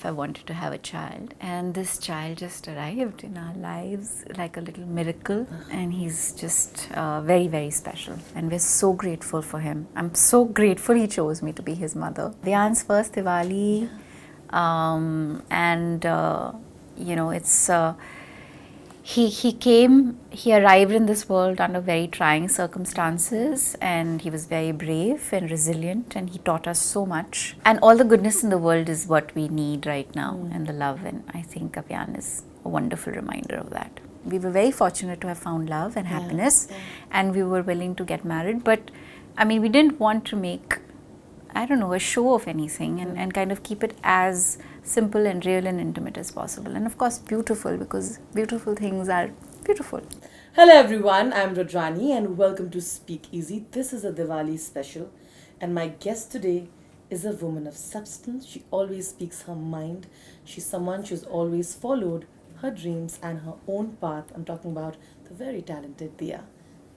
I wanted to have a child, and this child just arrived in our lives like a little miracle, and he's just very, very special, and we're so grateful for him. I'm so grateful he chose me to be his mother. Avyaan's first Diwali, and it's he arrived in this world under very trying circumstances, and he was very brave and resilient, and he taught us so much. And all the goodness in the world is what we need right now, and the love, and I think Avyaan is a wonderful reminder of that. We were very fortunate to have found love and happiness, and we were willing to get married, but I mean, we didn't want to make, I don't know, a show of anything, and kind of keep it as simple and real and intimate as possible. And of course, beautiful, because beautiful things are beautiful. Hello everyone, I'm Rudrani and welcome to Speak Easy. This is a Diwali special, and my guest today is a woman of substance. She always speaks her mind. She's someone who's always followed her dreams and her own path. I'm talking about the very talented Dia.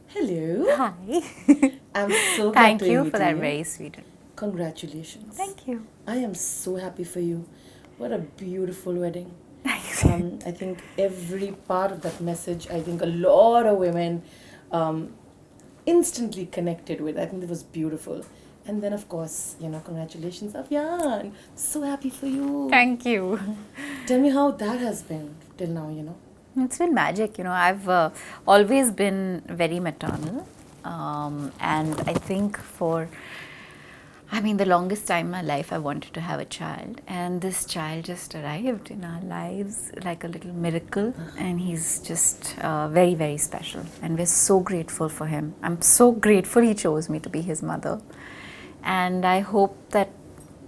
Hello. Hi. I'm so glad Thank to you meet for that very sweet. Congratulations. Thank you. I am so happy for you. What a beautiful wedding. Thanks. I think every part of that message, I think a lot of women instantly connected with. I think it was beautiful. And then, of course, congratulations, Avyaan. So happy for you. Thank you. Tell me how that has been till now, It's been magic. I've always been very maternal, and I think the longest time in my life I wanted to have a child, and this child just arrived in our lives like a little miracle, and he's just very, very special, and we're so grateful for him. I'm so grateful he chose me to be his mother, and I hope that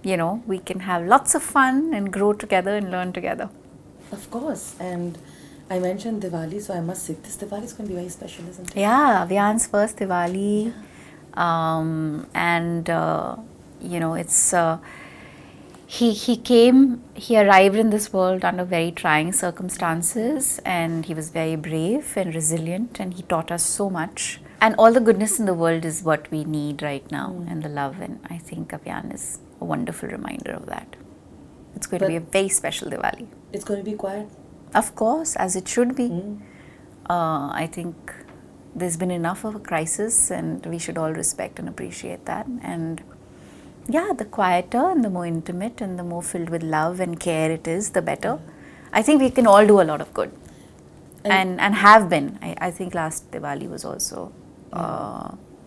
we can have lots of fun and grow together and learn together. Of course. And I mentioned Diwali, so I must say this Diwali is going to be very special, isn't it? Yeah, Avyaan's first Diwali, and it's he arrived in this world under very trying circumstances, and he was very brave and resilient, and he taught us so much. And all the goodness in the world is what we need right now, and the love, and I think Avyaan is a wonderful reminder of that. It's going to be a very special Diwali. It's going to be quiet. Of course, as it should be. I think there's been enough of a crisis, and we should all respect and appreciate that. And yeah, the quieter and the more intimate and the more filled with love and care it is, the better. I think we can all do a lot of good, and have been. I think last Diwali was also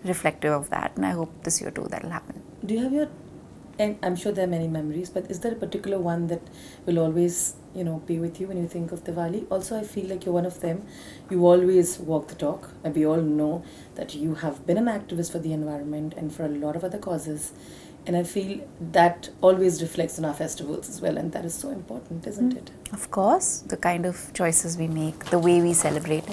reflective of that, and I hope this year too that'll happen. Do you have and I'm sure there are many memories, but is there a particular one that will always, be with you when you think of Diwali? Also, I feel like you're one of them. You always walk the talk, and we all know that you have been an activist for the environment and for a lot of other causes. And I feel that always reflects on our festivals as well, and that is so important, isn't it? Of course, the kind of choices we make, the way we celebrate.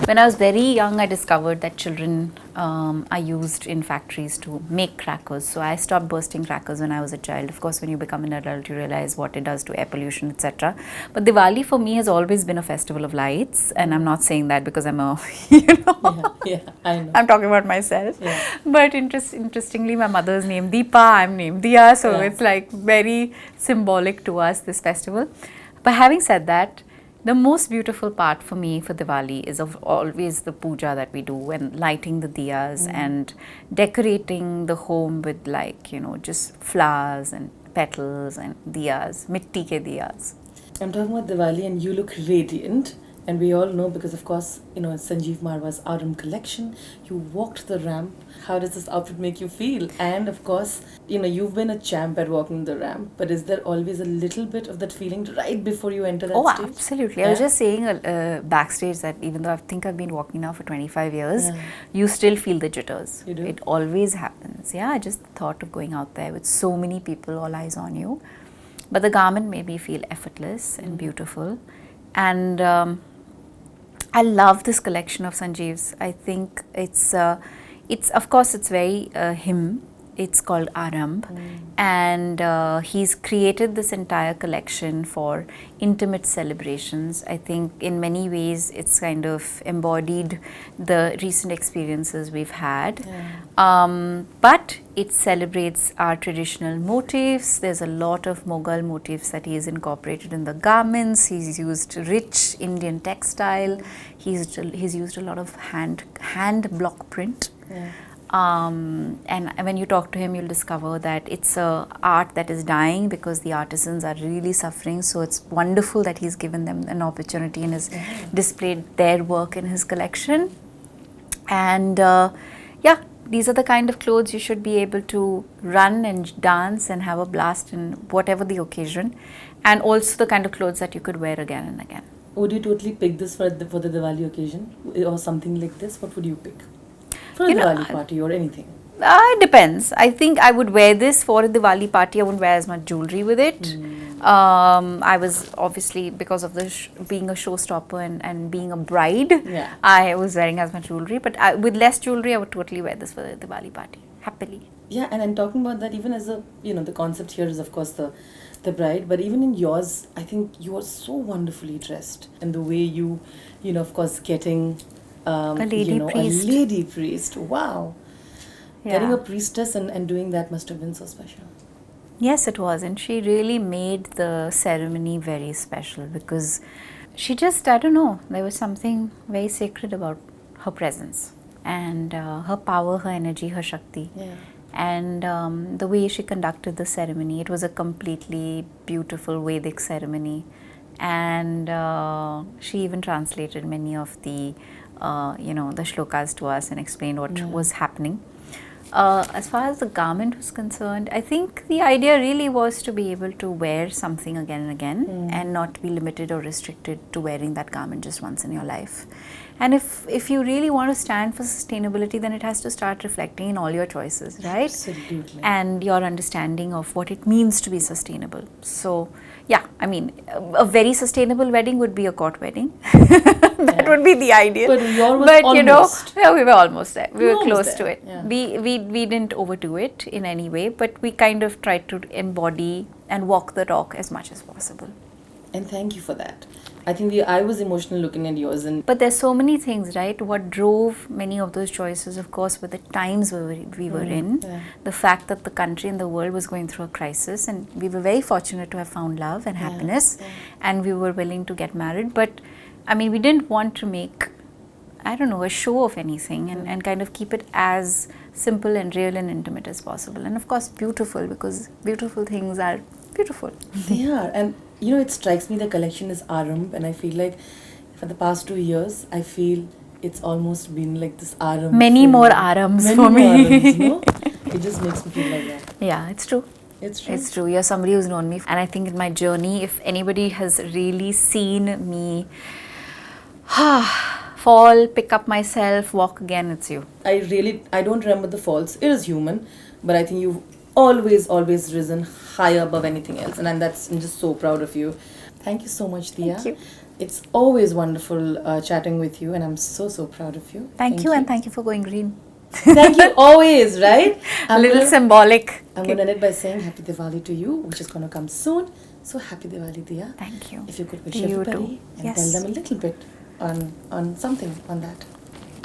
When I was very young, I discovered that children are used in factories to make crackers. So I stopped bursting crackers when I was a child. Of course, when you become an adult, you realize what it does to air pollution, etc. But Diwali for me has always been a festival of lights, and I'm not saying that because I'm a, Yeah, I know. I'm talking about myself. Yeah. But interestingly, my mother's named Deepa, I'm named Dia, so it's like very symbolic to us, this festival. But having said that, the most beautiful part for me for Diwali is always the puja that we do, and lighting the diyas and decorating the home with just flowers and petals and diyas, mitti ke diyas. I'm talking about Diwali, and you look radiant. And we all know, because of course, Sanjeev Marwa's Autumn collection, you walked the ramp. How does this outfit make you feel? And of course, you've been a champ at walking the ramp, but is there always a little bit of that feeling right before you enter that stage? Oh, absolutely. I was just saying backstage that even though I think I've been walking now for 25 years, you still feel the jitters. You do? It always happens. Yeah, just the thought of going out there with so many people, all eyes on you. But the garment made me feel effortless and beautiful. And I love this collection of Sanjeev's. I think it's of course it's very him, It's called Aramb, and he's created this entire collection for intimate celebrations. I think in many ways it's kind of embodied the recent experiences we've had. But it celebrates our traditional motifs. There's a lot of Mughal motifs that he's incorporated in the garments. He's used rich Indian textile. He's used a lot of hand block print. And when you talk to him, you'll discover that it's a art that is dying because the artisans are really suffering. So it's wonderful that he's given them an opportunity and has displayed their work in his collection. And yeah, these are the kind of clothes you should be able to run and dance and have a blast in whatever the occasion, and also the kind of clothes that you could wear again and again. Would you totally pick this for the Diwali occasion or something like this? What would you pick for a Diwali party or anything? It depends. I think I would wear this for a Diwali party. I wouldn't wear as much jewelry with it. I was obviously, because of the being a showstopper and being a bride, I was wearing as much jewelry. But with less jewelry, I would totally wear this for the Diwali party, happily. Yeah, and I'm talking about that even as a, the concept here is of course the bride, but even in yours, I think you are so wonderfully dressed, and the way you of course getting a lady priest. A lady priest. Wow. Yeah. Getting a priestess and doing that must have been so special. Yes, it was, and she really made the ceremony very special because she just, I don't know, there was something very sacred about her presence and her power, her energy, her Shakti. Yeah. And the way she conducted the ceremony, it was a completely beautiful Vedic ceremony, and she even translated many of the the shlokas to us and explained what was happening. As far as the garment was concerned, I think the idea really was to be able to wear something again and again and not be limited or restricted to wearing that garment just once in your life. And if you really want to stand for sustainability, then it has to start reflecting in all your choices, right? Absolutely. And your understanding of what it means to be sustainable. So, yeah, I mean, a very sustainable wedding would be a court wedding. That would be the ideal. But yours was almost. Yeah, we were almost there. We were close there. to it. Yeah. We didn't overdo it in any way, but we kind of tried to embody and walk the talk as much as possible. And thank you for that. I think I was emotional looking at yours. But there's so many things, right? What drove many of those choices, of course, were the times we were in. Yeah. The fact that the country and the world was going through a crisis, and we were very fortunate to have found love and happiness, and we were willing to get married. But, I mean, we didn't want to make, I don't know, a show of anything and kind of keep it as simple and real and intimate as possible. And, of course, beautiful, because beautiful things are beautiful. They are. And it strikes me the collection is Aramb, and I feel like for the past 2 years, I feel it's almost been like this Aramb. Many more Arambs for me. Arambs, no? It just makes me feel like that. Yeah, it's true. It's true. It's true. You're somebody who's known me, and I think in my journey, if anybody has really seen me fall, pick up myself, walk again, it's you. I don't remember the falls. It is human, but I think you've always risen higher above anything else, and I'm just so proud of you. Thank you so much, Dia. Thank you. It's always wonderful chatting with you, and I'm so proud of you. Thank you, and thank you for going green. Thank you always, right? A little symbolic. I'm going to end it by saying Happy Diwali to you, which is going to come soon. So Happy Diwali, Dia. Thank you. If you could wish everybody and tell them a little bit on something on that.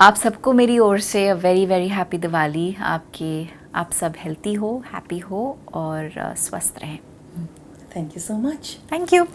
आप सबको मेरी ओर से a very very happy Diwali. आप सब healthy हो, happy हो और स्वस्थ रहें. Thank you so much. Thank you.